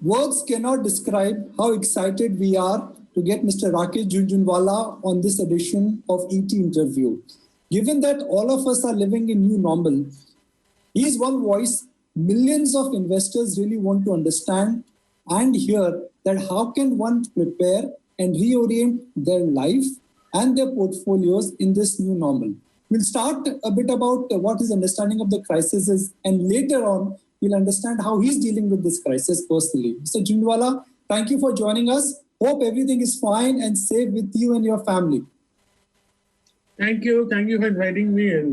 Words cannot describe how excited we are to get Mr. Rakesh Jhunjhunwala on this edition of ET Interview. Given that all of us are living in new normal, he is one voice millions of investors really want to understand and hear that how can one prepare and reorient their life and their portfolios in this new normal. We'll start a bit about what his understanding of the crisis is, and later on, we'll understand how he's dealing with this crisis personally. Mr. Jhunjhunwala, thank you for joining us. Hope everything is fine and safe with you and your family. Thank you. Thank you for inviting me in.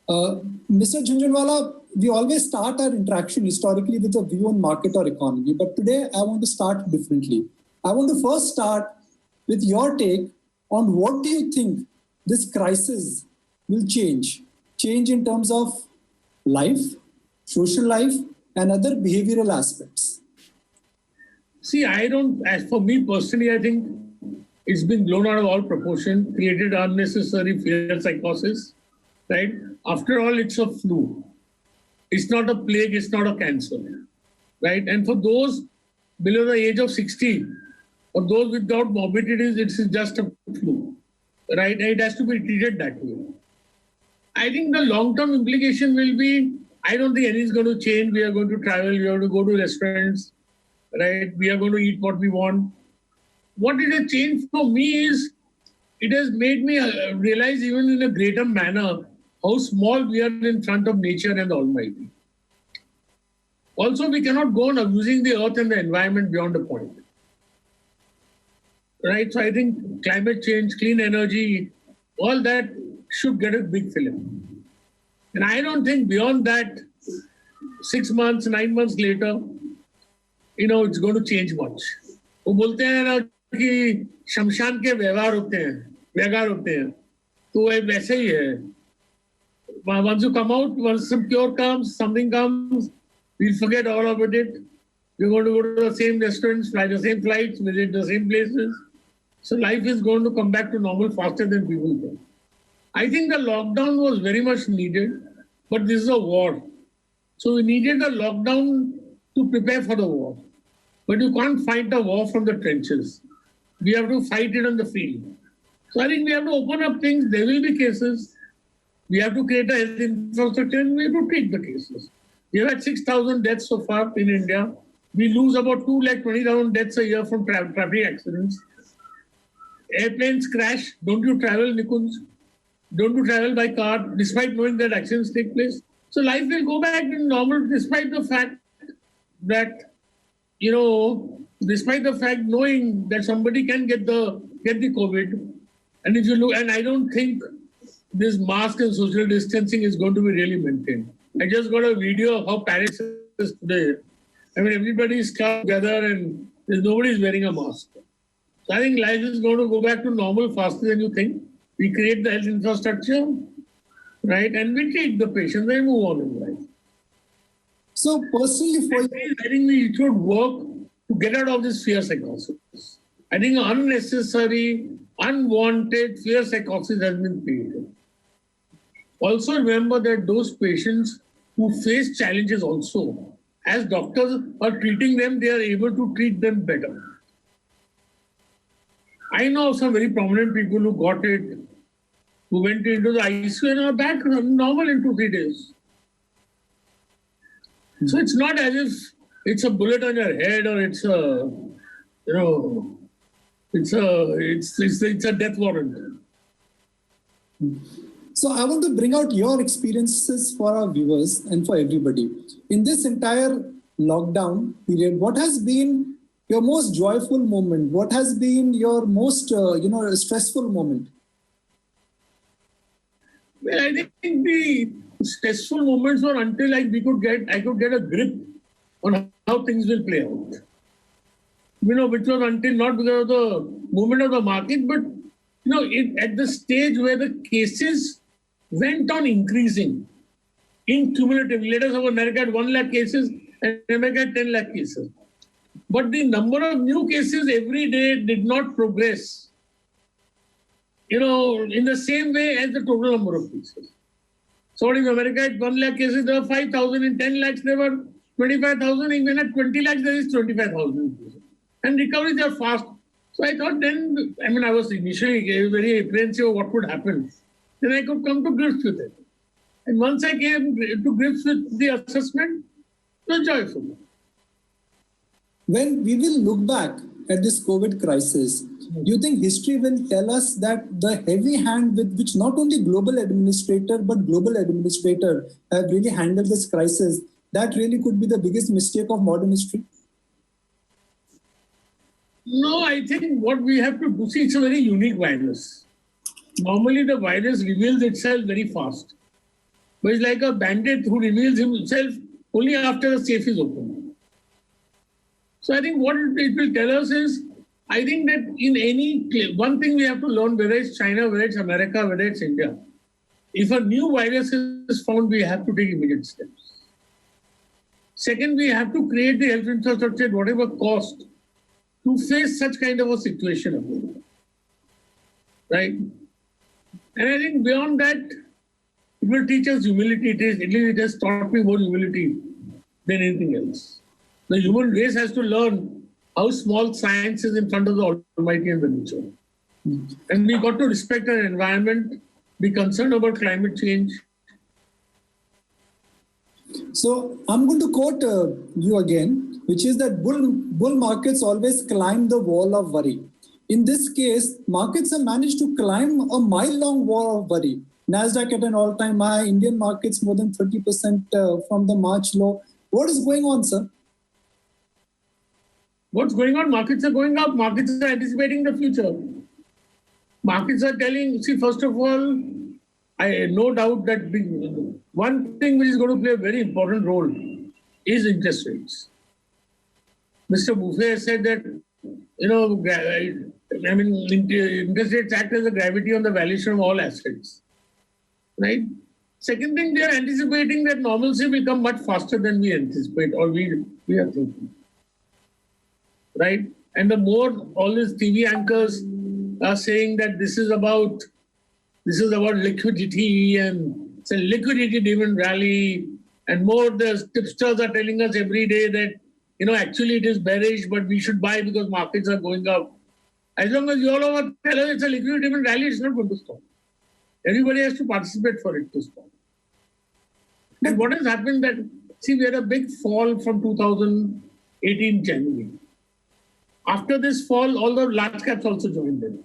Mr. Jhunjhunwala, we always start our interaction historically with a view on market or economy, but today I want to start differently. I want to first start with your take on what do you think this crisis will change in terms of life, social life, and other behavioral aspects. See, as for me personally, I think it's been blown out of all proportion, created unnecessary fear psychosis, right? After all, it's a flu. It's not a plague, it's not a cancer, right? And for those below the age of 60, or those without morbidities, it's just a flu, right? It has to be treated that way. I think the long-term implication will be, I don't think anything's going to change. We are going to travel, we are going to go to restaurants, right? We are going to eat what we want. What it has changed for me is, it has made me realize even in a greater manner how small we are in front of nature and the Almighty. Also, we cannot go on abusing the earth and the environment beyond a point. Right? So I think climate change, clean energy, all that should get a big film. And I don't think beyond that, 6 months, 9 months later, it's going to change much. वो बोलते हैं ना कि शमशान के व्यवहार होते हैं, तो वैसे ही है. Once you come out, once some cure comes, something comes, we'll forget all about it. We're going to go to the same restaurants, fly the same flights, visit the same places. So life is going to come back to normal faster than people think. I think the lockdown was very much needed, but this is a war. So we needed a lockdown to prepare for the war. But you can't fight a war from the trenches. We have to fight it on the field. So I think we have to open up things. There will be cases. We have to create a health infrastructure and we have to treat the cases. We have had 6,000 deaths so far in India. We lose about 220,000 deaths a year from traffic accidents. Airplanes crash. Don't you travel, Nikunj? Don't you travel by car, despite knowing that accidents take place? So life will go back to normal, despite the fact that, knowing that somebody can get the COVID. And if you look, and I don't think this mask and social distancing is going to be really maintained. I just got a video of how Paris is today. I mean, everybody is together and nobody's wearing a mask. So I think life is going to go back to normal faster than you think. We create the health infrastructure, right? And we treat the patients and move on in life. So personally for you, I think we should work to get out of this fear psychosis. I think unnecessary, unwanted fear psychosis has been created. Also remember that those patients who face challenges also, as doctors are treating them, they are able to treat them better. I know some very prominent people who got it, who went into the ICU and are back normal in 2-3 days. So it's not as if it's a bullet on your head or it's a, it's a death warrant. So I want to bring out your experiences for our viewers and for everybody. In this entire lockdown period, what has been your most joyful moment? What has been your most, stressful moment? Well, I think the stressful moments were until I could get a grip on how things will play out. Which was until not because of the movement of the market, but at the stage where the cases went on increasing in cumulative. Let us have America had 1 lakh cases and America had 10 lakh cases. But the number of new cases every day did not progress, in the same way as the total number of cases. So in America, at 1 lakh cases, there were 5,000. In 10 lakhs, there were 25,000, even at 20 lakhs, there is 25,000. And recoveries are fast. So I thought then, I was initially very apprehensive of what could happen. Then I could come to grips with it. And once I came to grips with the assessment, it was joyful. When we will look back at this COVID crisis, do you think history will tell us that the heavy hand with which not only global administrator but global administrator have really handled this crisis, that really could be the biggest mistake of modern history? No, I think what we have to do, see, it's a very unique virus. Normally, the virus reveals itself very fast. But it's like a bandit who reveals himself only after the safe is open. So I think what it will tell us is, I think that in any, one thing we have to learn, whether it's China, whether it's America, whether it's India, if a new virus is found, we have to take immediate steps. Second, we have to create the health infrastructure at whatever cost to face such kind of a situation again. Right? And I think beyond that, it will teach us humility. It has taught me more humility than anything else. The human race has to learn how small science is in front of the Almighty and the nature. And we got to respect our environment, be concerned about climate change. So I'm going to quote you again, which is that bull markets always climb the wall of worry. In this case, markets have managed to climb a mile-long wall of worry. Nasdaq at an all-time high, Indian markets more than 30% from the March low. What is going on, sir? What's going on? Markets are going up. Markets are anticipating the future. Markets are telling, see, first of all, I no doubt that one thing which is going to play a very important role is interest rates. Mr. Buffet said that, interest rates act as a gravity on the valuation of all assets. Right? Second thing, they are anticipating that normalcy will come much faster than we anticipate or we are thinking. Right? And the more all these TV anchors are saying that this is about liquidity and it's a liquidity-driven rally, and more the tipsters are telling us every day that, actually it is bearish, but we should buy because markets are going up. As long as you all over tell us it's a liquidity-driven rally, it's not going to stop. Everybody has to participate for it to stop. And what has happened that, see, we had a big fall from 2018 January. After this fall, all the large caps also joined in.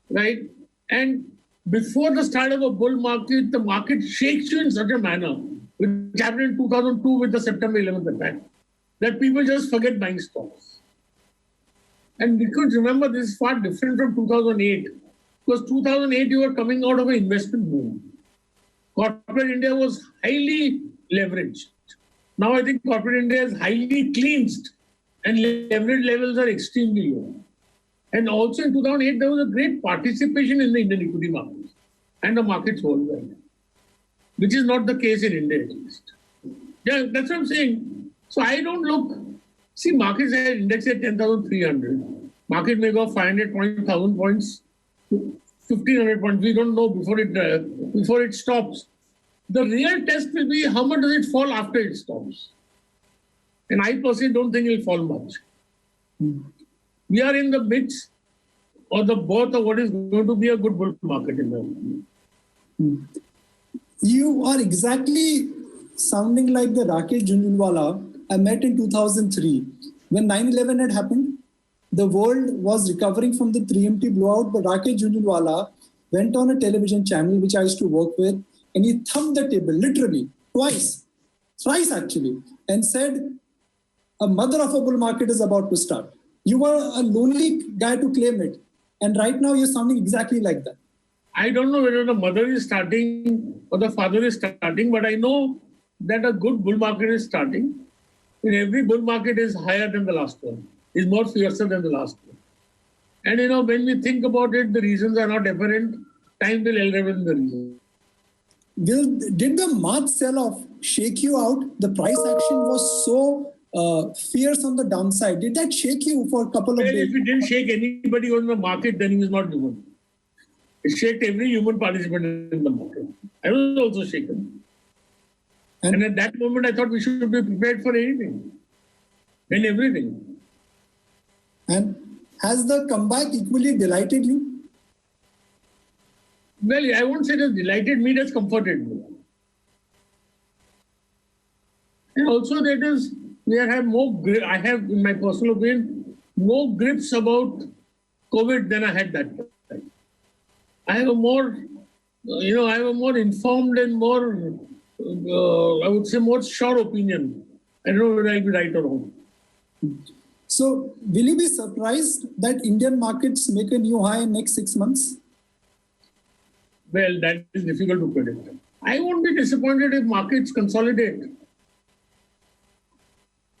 Right? And before the start of a bull market, the market shakes you in such a manner, which happened in 2002 with the September 11th attack, that people just forget buying stocks. And we could remember this is far different from 2008, because 2008 you were coming out of an investment boom. Corporate India was highly leveraged. Now I think corporate India is highly cleansed and leverage levels are extremely low. And also in 2008, there was a great participation in the Indian equity markets and the markets worldwide, which is not the case in India at least. Yeah, that's what I'm saying. So I don't look, see, markets are indexed at 10,300. Market may go 500 points, 1,000 points, 1,500 points. We don't know before it stops. The real test will be how much does it fall after it stops. And I personally don't think it will fall much. We are in the midst or the birth of what is going to be a good bull market in the world. You are exactly sounding like the Rakesh Jhunjhunwala I met in 2003. When 9/11 had happened, the world was recovering from the 3MT blowout, but Rakesh Jhunjhunwala went on a television channel, which I used to work with, and he thumped the table, literally, thrice actually, and said, a mother of a bull market is about to start. You were a lonely guy to claim it. And right now you're sounding exactly like that. I don't know whether the mother is starting or the father is starting, but I know that a good bull market is starting. And every bull market is higher than the last one, is more fiercer than the last one. And when we think about it, the reasons are not apparent. Time will reveal the reason. Did the March sell-off shake you out? The price action was so fierce on the downside. Did that shake you for a couple of days? If it didn't shake anybody on the market, then he was not human. It shook every human participant in the market. I was also shaken. And at that moment, I thought we should be prepared for anything and everything. And has the comeback equally delighted you? Well, I won't say it has delighted me, it has comforted me. And also that is, I have, in my personal opinion, more grips about COVID than I had that time. I have a more, I have a more informed and more, I would say more sure opinion. I don't know whether I'll be right or wrong. So will you be surprised that Indian markets make a new high in next 6 months? Well, that is difficult to predict. I won't be disappointed if markets consolidate.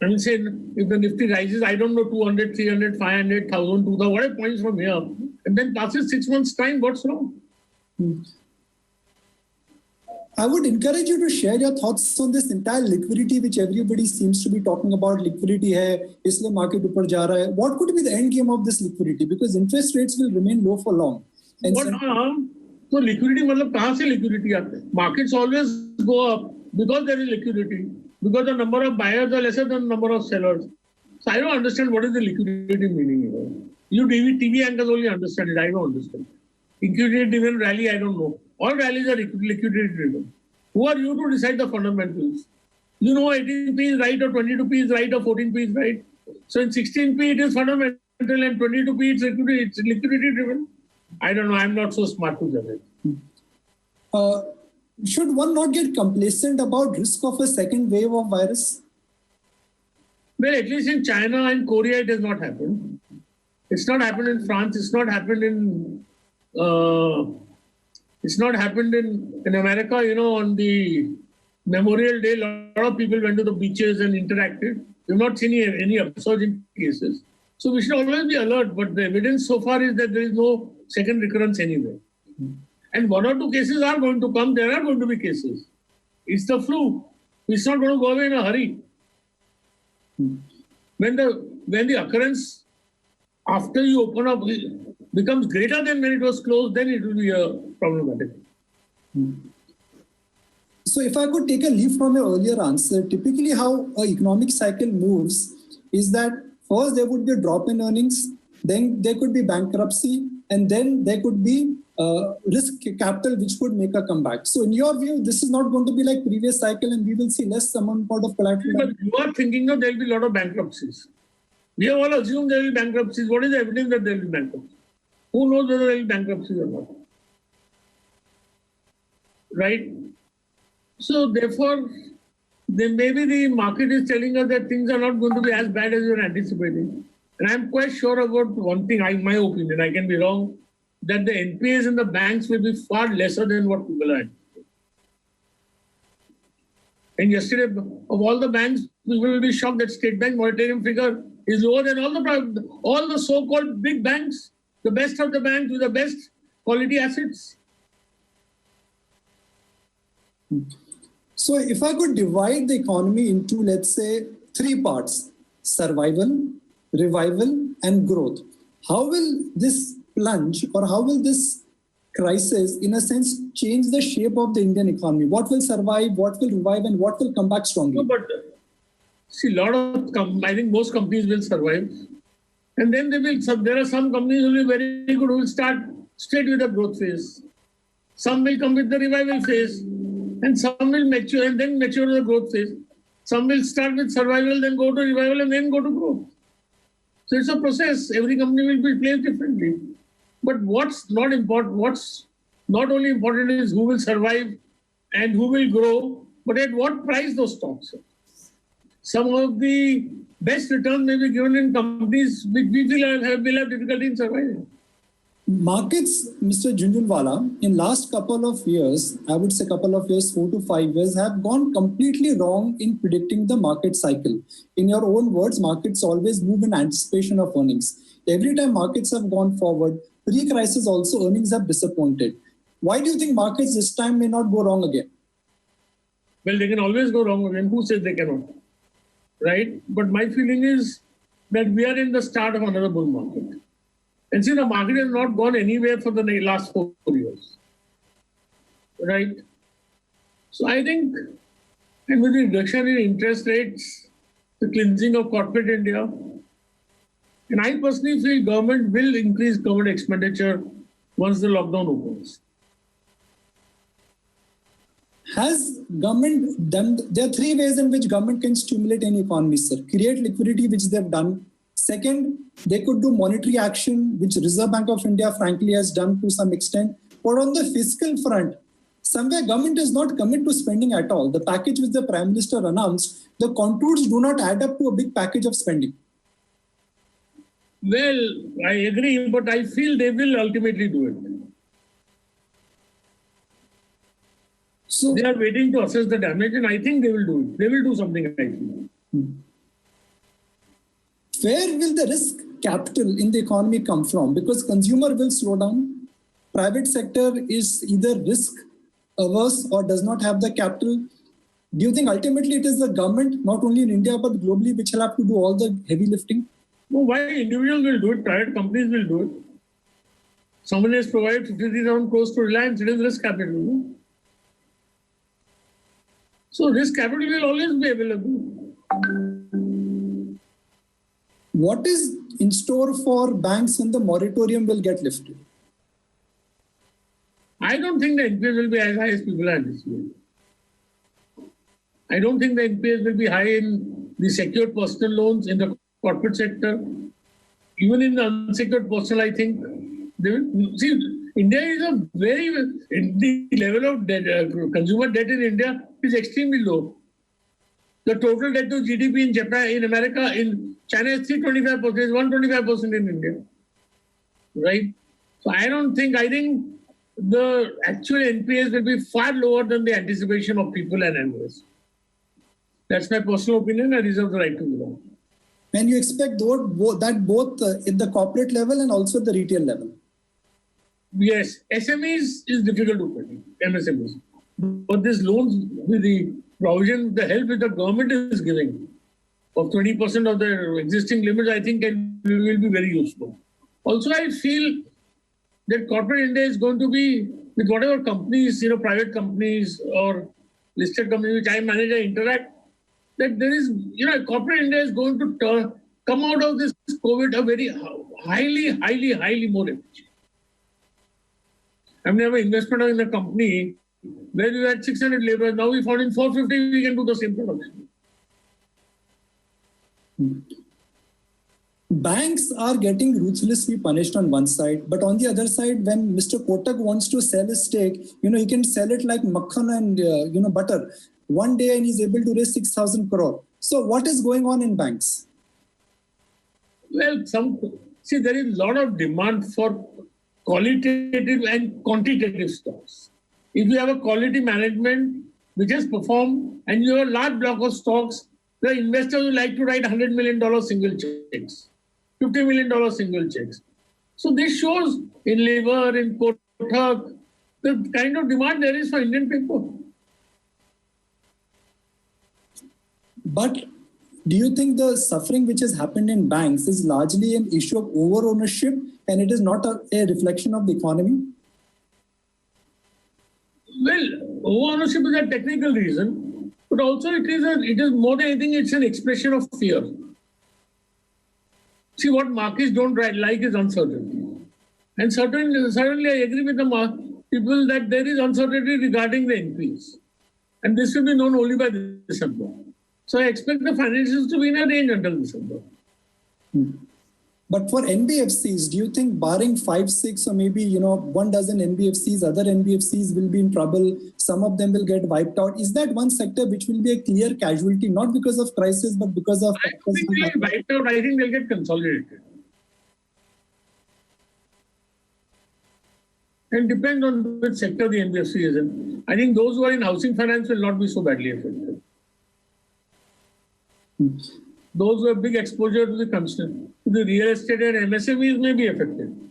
I mean, say, if the Nifty rises, I don't know, 200, 300, 500, 1,000, 2,000, whatever points from here, and then passes 6 months' time, what's wrong? I would encourage you to share your thoughts on this entire liquidity, which everybody seems to be talking about. Liquidity hai, isliye market upar ja raha hai. What could be the end game of this liquidity? Because interest rates will remain low for long. And so liquidity, matlab kahan se liquidity aate? Markets always go up because there is liquidity. Because the number of buyers are lesser than the number of sellers. So I don't understand what is the liquidity meaning here. You TV anchors only understand it. I don't understand. Liquidity-driven rally, I don't know. All rallies are liquidity-driven. Who are you to decide the fundamentals? You know 18p is right or 22p is right or 14p is right. So in 16p it is fundamental and 22p it's liquidity-driven. I don't know. I'm not so smart to judge it. Should one not get complacent about risk of a second wave of virus? Well, at least in China and Korea, it has not happened. It's not happened in France. It's not happened in America. On the Memorial Day, a lot of people went to the beaches and interacted. We've not seen any upsurge in cases. So we should always be alert. But the evidence so far is that there is no second recurrence anywhere. And 1 or 2 cases are going to come. There are going to be cases. It's the flu. It's not going to go away in a hurry. When the occurrence after you open up becomes greater than when it was closed, then it will be problematic. So if I could take a leaf from your earlier answer, typically how an economic cycle moves is that first there would be a drop in earnings, then there could be bankruptcy, and then there could be risk capital which could make a comeback. So in your view, this is not going to be like previous cycle and we will see less amount of collateral. But you are thinking that there will be a lot of bankruptcies. We have all assumed there will be bankruptcies. What is the evidence that there will be bankruptcies? Who knows whether there will be bankruptcies or not? Right? So therefore, then maybe the market is telling us that things are not going to be as bad as we are anticipating. And I'm quite sure about one thing, my opinion, I can be wrong, that the NPAs in the banks will be far lesser than what people are anticipating. And yesterday, of all the banks, people will be shocked that State Bank moratorium figure is lower than all the so-called big banks, the best of the banks with the best quality assets. So if I could divide the economy into, let's say, 3 parts: survival, revival, and growth, how will this plunge or how will this crisis, in a sense, change the shape of the Indian economy? What will survive, what will revive, and what will come back strongly? No, but see, I think most companies will survive. And then there are some companies who will be very good, who will start straight with the growth phase. Some will come with the revival phase. And some will mature and then mature to the growth phase. Some will start with survival, then go to revival, and then go to growth. So it's a process. Every company will be placed differently. But what's not important, what's not only important is who will survive and who will grow, but at what price those stocks are. Some of the best returns may be given in companies which we will have difficulty in surviving. Markets, Mr. Jhunjhunwala, in last couple of years, I would say couple of years, 4 to 5 years, have gone completely wrong in predicting the market cycle. In your own words, markets always move in anticipation of earnings. Every time markets have gone forward, pre-crisis also earnings have disappointed. Why do you think markets this time may not go wrong again? Well, they can always go wrong again. Who says they cannot? Right? But my feeling is that we are in the start of another bull market. And see, the market has not gone anywhere for the last 4 years. Right? So I think And with the reduction in interest rates, the cleansing of corporate India, and I personally feel government will increase government expenditure once the lockdown opens. Has government done? There are three ways in which government can stimulate any economy, sir. Create liquidity, which they've done. Second, they could do monetary action, which Reserve Bank of India, frankly, has done to some extent. But on the fiscal front, somewhere government is not committed to spending at all. The package which the Prime Minister announced, the contours do not add up to a big package of spending. Well, I agree, but I feel they will ultimately do it. So They are waiting to assess the damage, and I think they will do it. They will do something, I feel. where will the risk capital in the economy come from? Because consumer will slow down. Private sector is either risk averse or does not have the capital. Do you think ultimately it is the government, not only in India but globally, which will have to do all the heavy lifting? No, why individuals will do it, private companies will do it. Someone has provided 53,000 crores to Reliance, it is risk capital. No? So risk capital will always be available. What is in store for banks when the moratorium will get lifted? I don't think the NPAs will be as high as people are anticipating. I don't think the NPAs will be high in the secured personal loans in the corporate sector. Even in the unsecured personal, I think they will. See, India is a very, the level of debt, consumer debt in India is extremely low. The total debt to GDP in Japan, in America, in China is 325%, is 125% in India. Right? So I think the actual NPAs will be far lower than the anticipation of people and analysts. That's my personal opinion. I reserve the right to be wrong. And you expect that both in the corporate level and also the retail level? Yes, SMEs is difficult to predict, MSMEs. But this loans with the provision, the help that the government is giving of 20% of their existing limits, I think will be very useful. Also, I feel that corporate India is going to be, with whatever companies, private companies or listed companies which I manage and interact, that there is, corporate India is going to come out of this COVID a very highly more efficient. I mean, I have an investment in a company where we had 600 laborers. Now we found in 450 we can do the same production. Banks are getting ruthlessly punished on one side, but on the other side, when Mr. Kotak wants to sell his stake, he can sell it like makhan and butter one day, and he's able to raise 6,000 crore. So what is going on in banks? Well, there is a lot of demand for qualitative and quantitative stocks. If you have a quality management which has performed and you have a large block of stocks, the investors would like to write $100 million single checks, $50 million single checks. So this shows in Lever, in Kotak, the kind of demand there is for Indian paper. But do you think the suffering which has happened in banks is largely an issue of over-ownership and it is not a reflection of the economy? Well, over-ownership is a technical reason, but also it is more than anything, it's an expression of fear. See, what markets don't like is uncertainty. And certainly I agree with the people that there is uncertainty regarding the NPAs. And this will be known only by December. So I expect the financials to be in a range until December. But for NBFCs, do you think barring 5, 6 or maybe, 1 dozen NBFCs, other NBFCs will be in trouble? Some of them will get wiped out. Is that one sector which will be a clear casualty, not because of crisis, but because of... I don't think they'll get wiped out. I think they'll get consolidated. And depends on which sector the NBFC is in. I think those who are in housing finance will not be so badly affected. Those who have big exposure to the real estate and MSMEs may be affected.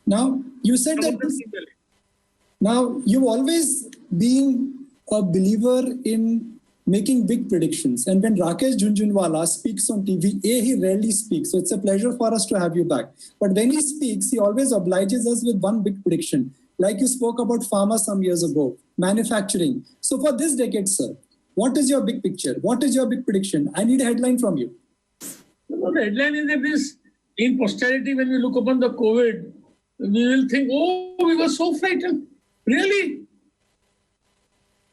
Now, you said that... Now, you've always been a believer in making big predictions. And when Rakesh Jhunjhunwala speaks on TV, he rarely speaks. So it's a pleasure for us to have you back. But when he speaks, he always obliges us with one big prediction. like you spoke about pharma some years ago, manufacturing. So for this decade, sir, what is your big picture? What is your big prediction? I need a headline from you. No, the headline is that this, in posterity, when we look upon the COVID, we will think, oh, we were so frightened. Really?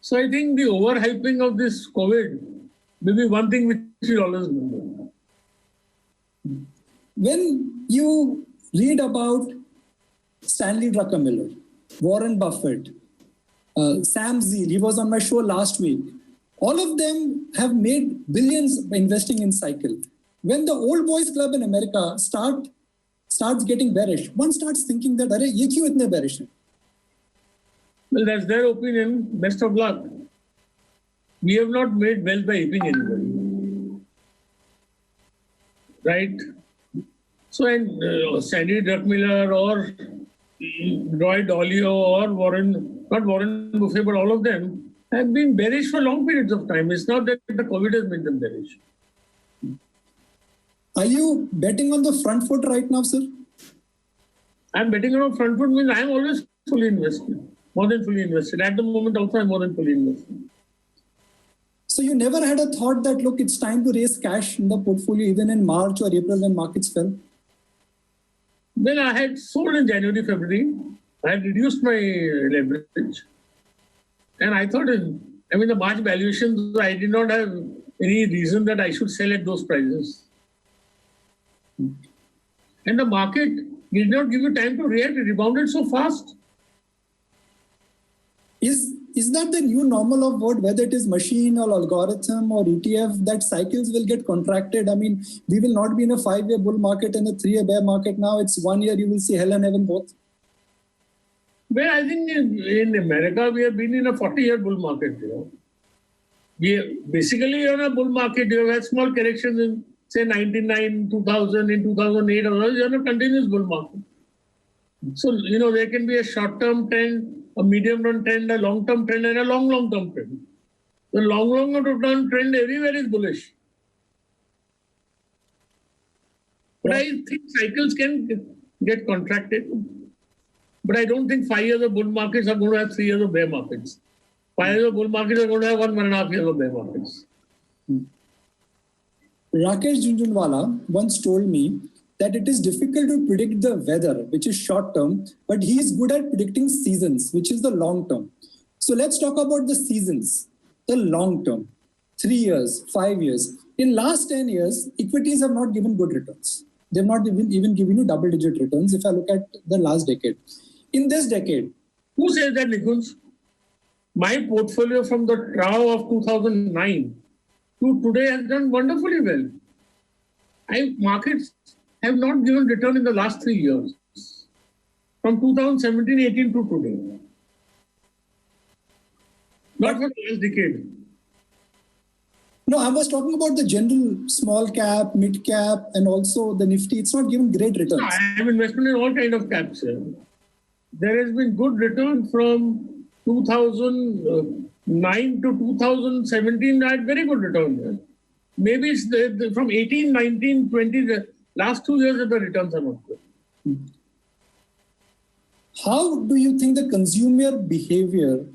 So I think the overhyping of this COVID will be one thing which we always remember. When you read about Stanley Druckenmiller, Warren Buffett, Sam Zeel, he was on my show last week. All of them have made billions by investing in cycle. When the old boys club in America starts getting bearish, one starts thinking that, "Arey, ye kyun itne bearish hai?" Well, that's their opinion. Best of luck. We have not made wealth by aping anybody. Right? So, Sandy Druckenmiller or Roy Dalio or not Warren Buffett, but all of them have been bearish for long periods of time. It's not that the COVID has made them bearish. Are you betting on the front foot right now, sir? I'm betting on a front foot means I'm always fully invested, more than fully invested. At the moment also I'm more than fully invested. So you never had a thought that, look, it's time to raise cash in the portfolio even in March or April when markets fell? Well, I had sold in January, February. I had reduced my leverage. And I thought, the March valuations, I did not have any reason that I should sell at those prices. And the market did not give you time to react. It rebounded so fast. Is that the new normal of what, whether it is machine or algorithm or ETF, that cycles will get contracted? I mean, we will not be in a 5-year bull market and a 3-year bear market now. It's 1 year, you will see hell and heaven both. Well, I think in America, we have been in a 40-year bull market. We basically on a bull market, you have had small corrections in, say, 99, 2000, in 2008, or you're on a continuous bull market. So, there can be a short-term trend, a medium-term trend, a long-term trend, and a long-term trend. The long-term trend everywhere is bullish. But I think cycles can get contracted. But I don't think 5 years of bull markets are going to have 3 years of bear markets. 5 years of bull markets are going to have 1.5 years of bear markets. Rakesh Jhunjhunwala once told me that it is difficult to predict the weather, which is short term, but he is good at predicting seasons, which is the long term. So let's talk about the seasons, the long term, 3 years, 5 years. In last 10 years, equities have not given good returns. They've not even given you double-digit returns if I look at the last decade. In this decade. Who says that, Nikunj? My portfolio from the trough of 2009 to today has done wonderfully well. Markets have not given return in the last 3 years. From 2017-18 to today. Not for the last decade. No, I was talking about the general small cap, mid cap, and also the Nifty. It's not given great returns. I have investment in all kinds of caps. There has been good return from 2009 to 2017. I had very good return. Maybe it's from 18, 19, 20, the last 2 years that the returns are not good. How do you think the consumer behavior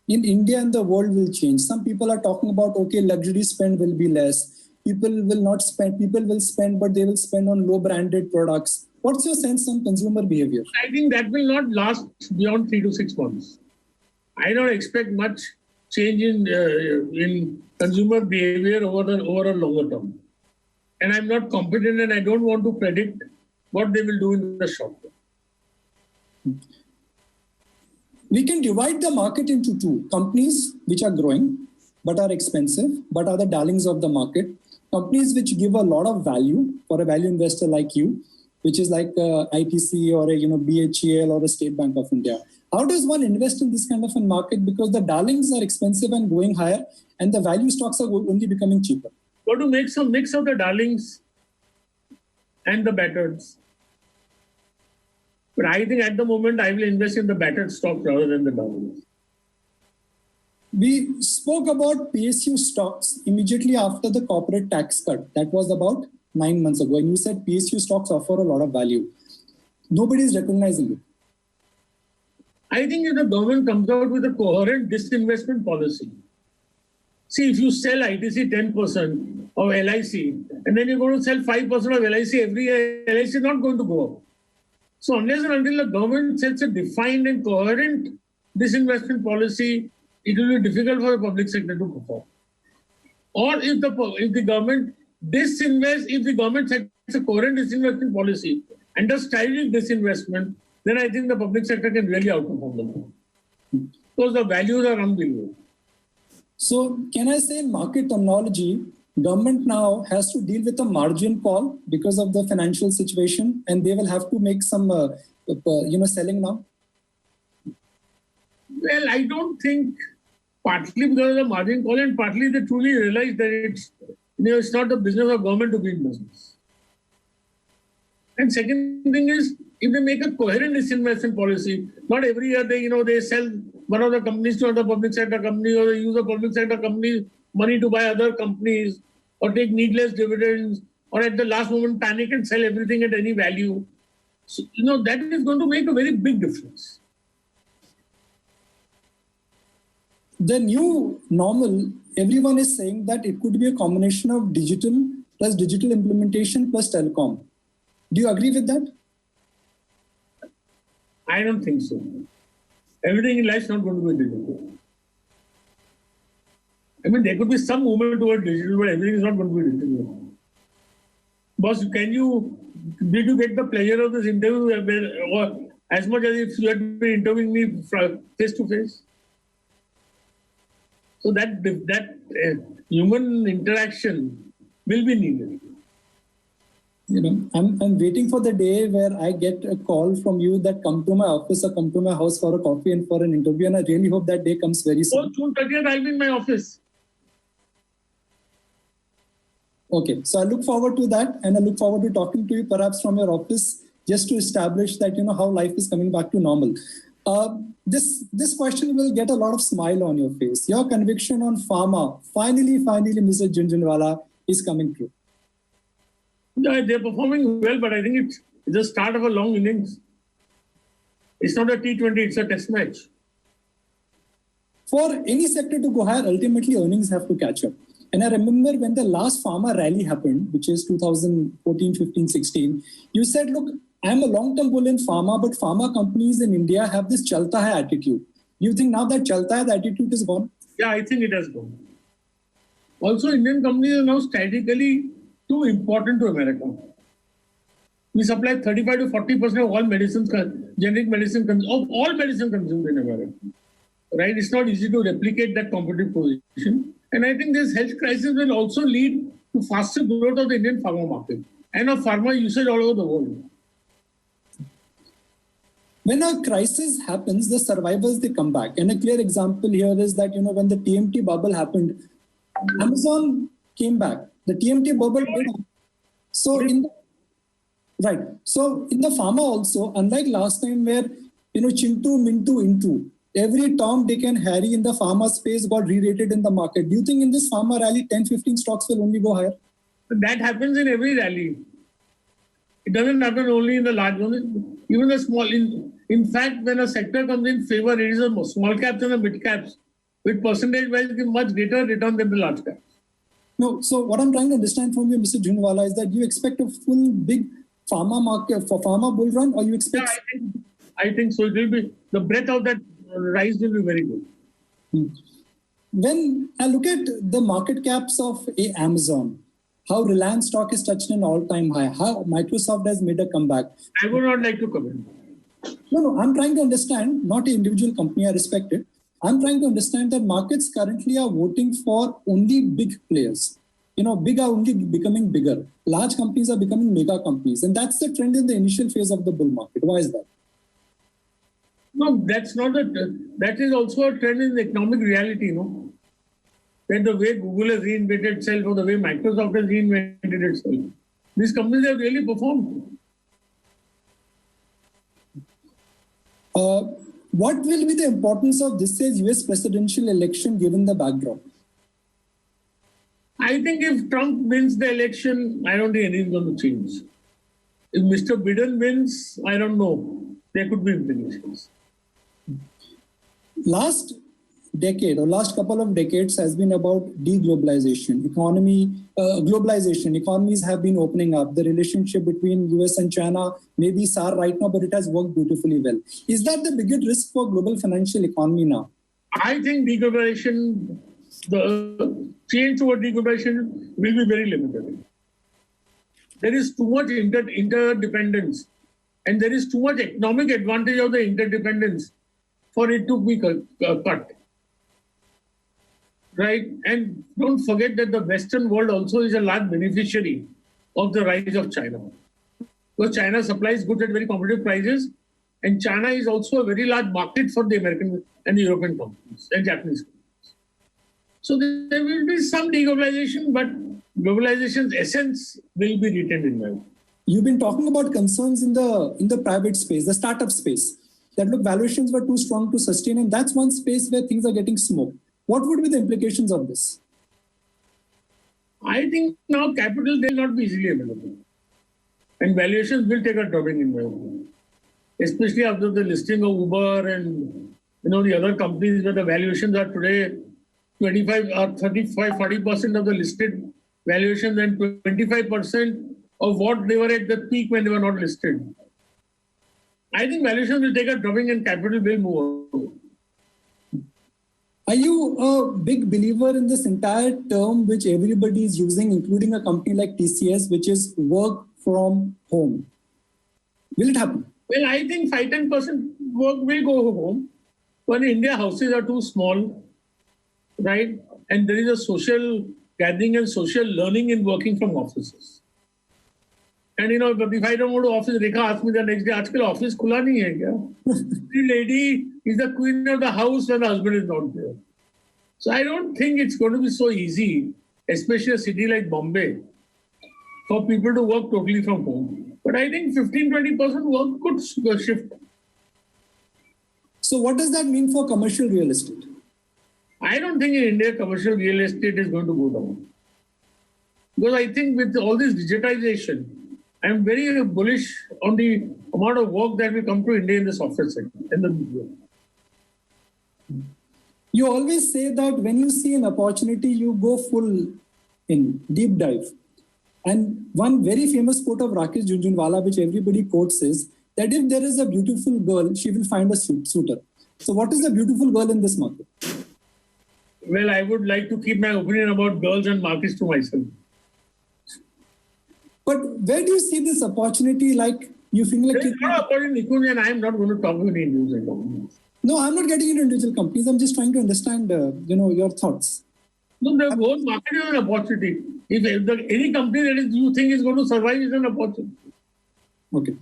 in India and the world will change? Some people are talking about, okay, luxury spend will be less. People will not spend, people will spend, but they will spend on low branded products. What's your sense on consumer behavior? I think that will not last beyond 3 to 6 months. I don't expect much change in consumer behavior over a longer term. And I'm not competent and I don't want to predict what they will do in the short term. We can divide the market into two. Companies which are growing, but are expensive, but are the darlings of the market. Companies which give a lot of value for a value investor like you, which is like ITC or a BHEL or a State Bank of India. How does one invest in this kind of a market? Because the darlings are expensive and going higher, and the value stocks are only becoming cheaper. Got to make some mix of the darlings and the battered. But I think at the moment I will invest in the battered stock rather than the darlings. We spoke about PSU stocks immediately after the corporate tax cut. That was about 9 months ago. And you said PSU stocks offer a lot of value. Nobody is recognizing it. I think if the government comes out with a coherent disinvestment policy, see, if you sell ITC 10% of LIC, and then you're going to sell 5% of LIC every year, LIC is not going to go up. So unless and until the government sets a defined and coherent disinvestment policy, it will be difficult for the public sector to perform. Or if the government disinvests, if the government sets a coherent disinvestment policy and does strategic disinvestment, then I think the public sector can really outperform the government. Because the values are unbelievable. So can I say in market terminology, government now has to deal with a margin call because of the financial situation, and they will have to make some, selling now? Well, I don't think, partly because of the margin call and partly they truly realize that it's not the business of government to be in business. And second thing is, if they make a coherent disinvestment policy, not every year they sell one of the companies to another public sector company, or they use a public sector company money to buy other companies, or take needless dividends, or at the last moment panic and sell everything at any value. So, that is going to make a very big difference. The new normal, everyone is saying that it could be a combination of digital plus digital implementation plus telecom. Do you agree with that? I don't think so. Everything in life is not going to be digital. I mean, there could be some movement toward digital, but everything is not going to be digital. Boss, did you get the pleasure of this interview or as much as if you had been interviewing me face to face? So that human interaction will be needed. I'm waiting for the day where I get a call from you that come to my office or come to my house for a coffee and for an interview, and I really hope that day comes very soon. June 30th, I'll be in my office. Okay, so I look forward to that, and I look forward to talking to you perhaps from your office just to establish that how life is coming back to normal. This question will get a lot of smile on your face. Your conviction on pharma, finally, Mr. Jhunjhunwala, is coming true. Yeah, they're performing well, but I think it's the start of a long innings. It's not a T20, it's a test match. For any sector to go higher, ultimately earnings have to catch up. And I remember when the last pharma rally happened, which is 2014, 15, 16, you said, look, I'm a long-term bull in pharma, but pharma companies in India have this chalta hai attitude. Do you think now that chalta hai attitude is gone? Yeah, I think it has gone. Also, Indian companies are now strategically too important to America. We supply 35 to 40% of all medicines, generic medicine, of all medicine consumed in America. Right? It's not easy to replicate that competitive position. And I think this health crisis will also lead to faster growth of the Indian pharma market and of pharma usage all over the world. When a crisis happens, the survivors, they come back. And a clear example here is that, when the TMT bubble happened, Amazon came back. The TMT bubble did. So in the pharma also, unlike last time where, Chintu, Mintu, Intu, every Tom, Dick and Harry in the pharma space got re-rated in the market. Do you think in this pharma rally, 10, 15 stocks will only go higher? That happens in every rally. It doesn't happen only in the large ones, even the small. In fact, when a sector comes in favor, it is the small caps and the mid caps, with percentage-wise give much greater return than the large caps. No, so what I'm trying to understand from you, Mr. Jhunjhunwala, is that you expect a full big pharma market for pharma bull run, or you expect? Yeah, I think so. It will be the breadth of that rise will be very good. When I look at the market caps of Amazon, how Reliance stock is touched an all-time high, how Microsoft has made a comeback. I would not like to comment. No, I'm trying to understand, not an individual company, I respect it. I'm trying to understand that markets currently are voting for only big players. Big are only becoming bigger. Large companies are becoming mega companies. And that's the trend in the initial phase of the bull market. Why is that? No, that's not that is also a trend in the economic reality, That the way Google has reinvented itself or the way Microsoft has reinvented itself. These companies have really performed. What will be the importance of this year's US presidential election given the backdrop? I think if Trump wins the election, I don't think anything's going to change. If Mr. Biden wins, I don't know. There could be implications. Last decade or last couple of decades has been about deglobalization. Globalization. Economies have been opening up. The relationship between US and China may be sour right now, but it has worked beautifully well. Is that the biggest risk for global financial economy now? I think deglobalization, the change toward deglobalization will be very limited. There is too much interdependence, and there is too much economic advantage of the interdependence for it to be cut. Right? And don't forget that the Western world also is a large beneficiary of the rise of China. Because China supplies goods at very competitive prices, and China is also a very large market for the American and the European companies and Japanese companies. So there will be some deglobalization, but globalization's essence will be retained in mind. You've been talking about concerns in the private space, the startup space, that look, valuations were too strong to sustain, and that's one space where things are getting smoked. What would be the implications of this? I think now capital will not be easily available, and valuations will take a drubbing in my opinion, especially after the listing of Uber and the other companies where the valuations are today 25 or 35, 40% of the listed valuations and 25% of what they were at the peak when they were not listed. I think valuations will take a drubbing and capital will move over. Are you a big believer in this entire term which everybody is using, including a company like TCS, which is work from home? Will it happen? Well, I think 5-10% work will go home. But in India, houses are too small, right? And there is a social gathering and social learning in working from offices. And if I don't go to office, Rekha asked me the next day, "Aajkal office khula nahi hai kya?" The lady is the queen of the house when the husband is not there. So I don't think it's going to be so easy, especially a city like Bombay, for people to work totally from home. But I think 15-20% work could shift. So what does that mean for commercial real estate? I don't think in India commercial real estate is going to go down. Because I think with all this digitization, I am very bullish on the amount of work that will come to India in the software sector and the media. You always say that when you see an opportunity, you go full in, deep dive. And one very famous quote of Rakesh Jhunjhunwala, which everybody quotes, is that if there is a beautiful girl, she will find a suitor. So what is a beautiful girl in this market? Well, I would like to keep my opinion about girls and markets to myself. But where do you see this opportunity? Like you feel like There's no opportunity, Nikunj, and I am not going to talk with individual companies. No, I'm not getting into individual companies. I'm just trying to understand, your thoughts. No, the whole market is an opportunity. If any company that you think is going to survive is an opportunity. Okay.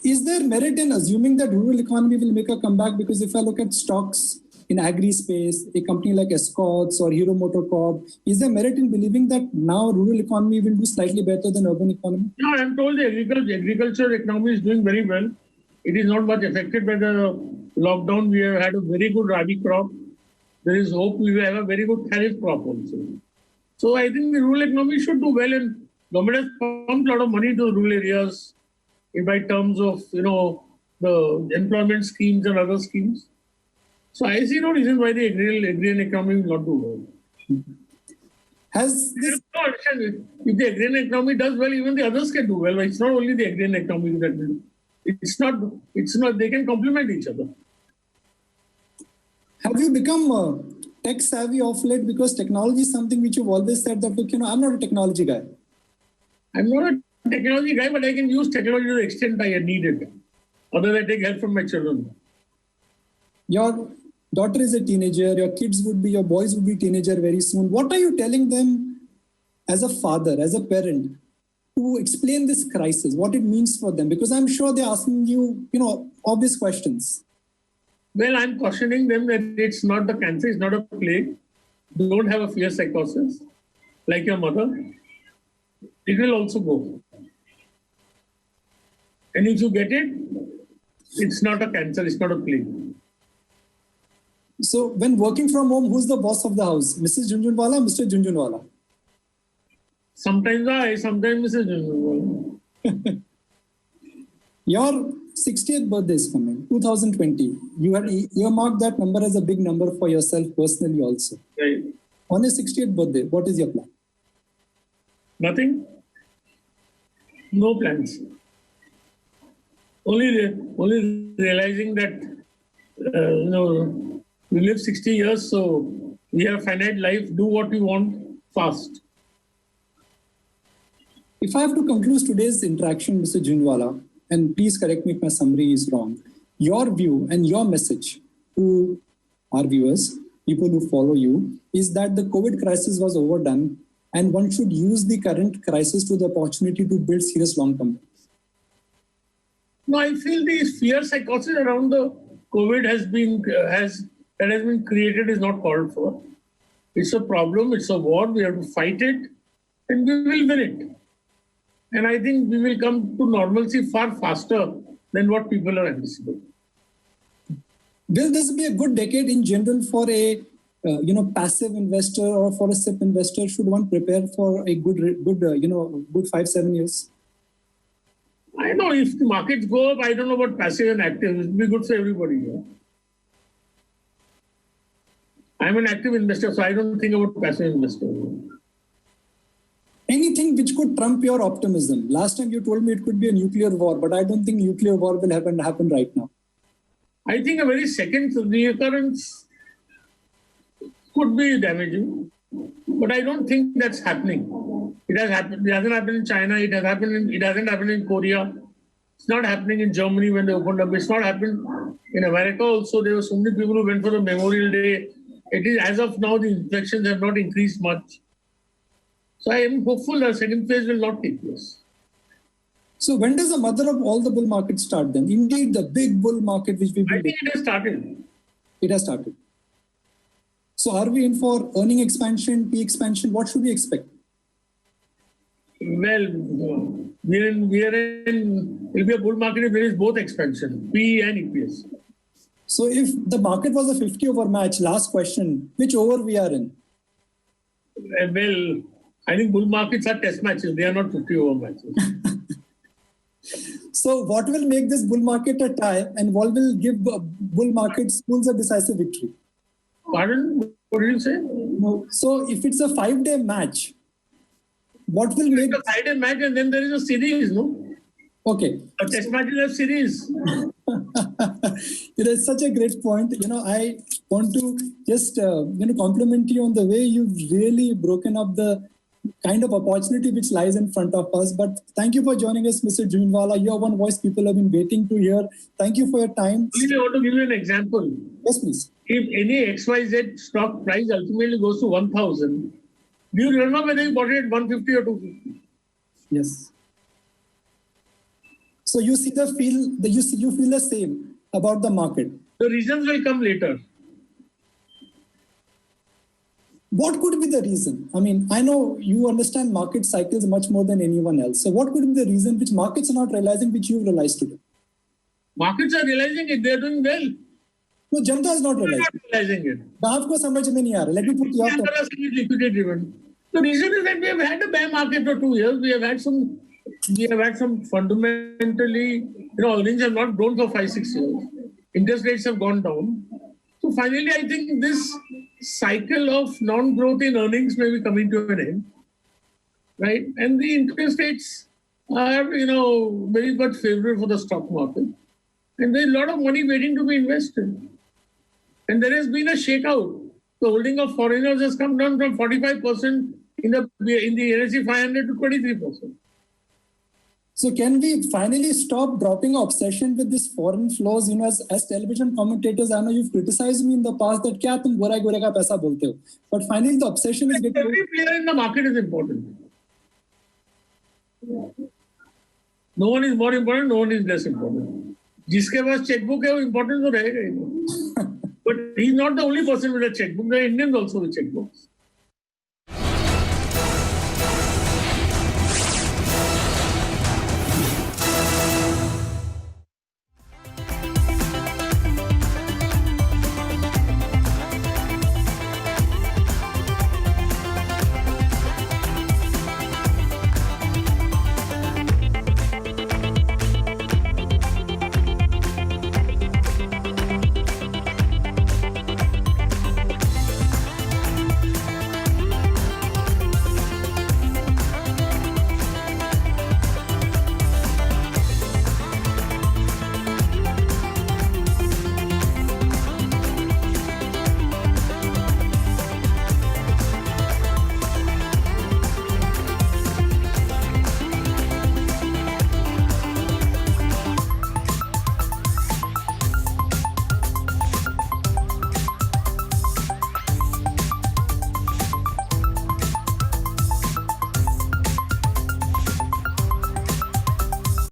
Is there merit in assuming that rural economy will make a comeback? Because if I look at stocks in agri space, a company like Escorts or Hero MotoCorp, is there merit in believing that now rural economy will do slightly better than urban economy? No, I'm told the agriculture economy is doing very well. It is not much affected by the lockdown. We have had a very good rabi crop. There is hope we will have a very good kharif crop also. So I think the rural economy should do well, and government has pumped a lot of money to the rural areas by terms of the employment schemes and other schemes. So I see no reason why the agrarian economy will not do well. Has this... If the agrarian economy does well, even the others can do well. It's not only the agrarian economy that will do. It's not, they can complement each other. Have you become tech savvy of late? Because technology is something which you've always said that, look, I'm not a technology guy. I'm not a technology guy, but I can use technology to the extent I need it. Otherwise, I take help from my children. Your daughter is a teenager, your boys would be teenager very soon. What are you telling them as a father, as a parent, to explain this crisis, what it means for them? Because I'm sure they're asking you, obvious questions. Well, I'm cautioning them that it's not the cancer, it's not a plague. Don't have a fear psychosis like your mother. It will also go. And if you get it, it's not a cancer, it's not a plague. So when working from home, who's the boss of the house? Mrs. Jhunjhunwala or Mr. Jhunjhunwala? Sometimes I, sometimes Mrs. Jhunjhunwala. Your 60th birthday is coming, 2020. You had earmarked that number as a big number for yourself personally also. Right. On your 60th birthday, what is your plan? Nothing. No plans. Only realizing that we live 60 years, so we have finite life. Do what we want fast. If I have to conclude today's interaction, Mr. Jhunjhunwala, and please correct me if my summary is wrong, your view and your message to our viewers, people who follow you, is that the COVID crisis was overdone and one should use the current crisis to the opportunity to build serious long-term. No, I feel the fear psychosis around the COVID has been created is not called for. It's a problem. It's a war. We have to fight it, and we will win it. And I think we will come to normalcy far faster than what people are anticipating. Will this be a good decade in general for a passive investor or for a SIP investor? Should one prepare for a good 5-7 years? I know if the markets go up, I don't know about passive and active. It will be good for everybody. Yeah? I'm an active investor, so I don't think about passive investor. Anything which could trump your optimism. Last time you told me it could be a nuclear war, but I don't think nuclear war will happen right now. I think a very second reoccurrence could be damaging, but I don't think that's happening. It has happened. It hasn't happened in China. It hasn't happened in Korea. It's not happening in Germany when they opened up. It's not happened in America also. There were so many people who went for the Memorial Day. It is, as of now, the infections have not increased much. So I am hopeful that second phase will not take place. So when does the mother of all the bull markets start then? Indeed, the big bull market which we I think it has started. It has started. So are we in for earning expansion, P expansion? What should we expect? Well, we are in, will be a bull market if there is both expansion, P and EPS. So if the market was a 50 over match, last question, which over we are in? Well, I think bull markets are test matches. They are not 50 over matches. So what will make this bull market a tie and what will give bull market schools a decisive victory? Pardon? What did you say? No. So if it's a 5-day match, what will make... It's a 5-day match and then there is a series, no? Okay. A test match is a series. It is such a great point. I want to just compliment you on the way you've really broken up the kind of opportunity which lies in front of us. But thank you for joining us, Mr. Jhunjhunwala. You are one voice people have been waiting to hear. Thank you for your time. I want to give you an example. Yes, please. If any XYZ stock price ultimately goes to 1,000, do you remember whether you bought it at 150 or 250? Yes. So you see you feel the same about the market. The reasons will come later. What could be the reason? I mean, I know you understand market cycles much more than anyone else. So what could be the reason which markets are not realizing, which you realized today? Markets are realizing it. They are doing well. No, Janta is not realizing. It. Let me put you up. The reason is that we have had a bear market for 2 years. We have had some fundamentally, earnings have not grown for 5-6 years. Interest rates have gone down. So finally, I think this cycle of non-growth in earnings may be coming to an end, right? And the interest rates are, very much favorable for the stock market. And there's a lot of money waiting to be invested. And there has been a shakeout. The holding of foreigners has come down from 45% in the NSE 500 to 23%. So can we finally stop dropping our obsession with this foreign flows? As television commentators, I know you've criticized me in the past that kya tum gore ka paisa bolte ho. But finally the obsession is getting... Every player in the market is important. No one is more important, no one is less important. Jiske paas checkbook hai, wo important to rahega hi. But he's not the only person with a checkbook. There are Indians also with checkbooks.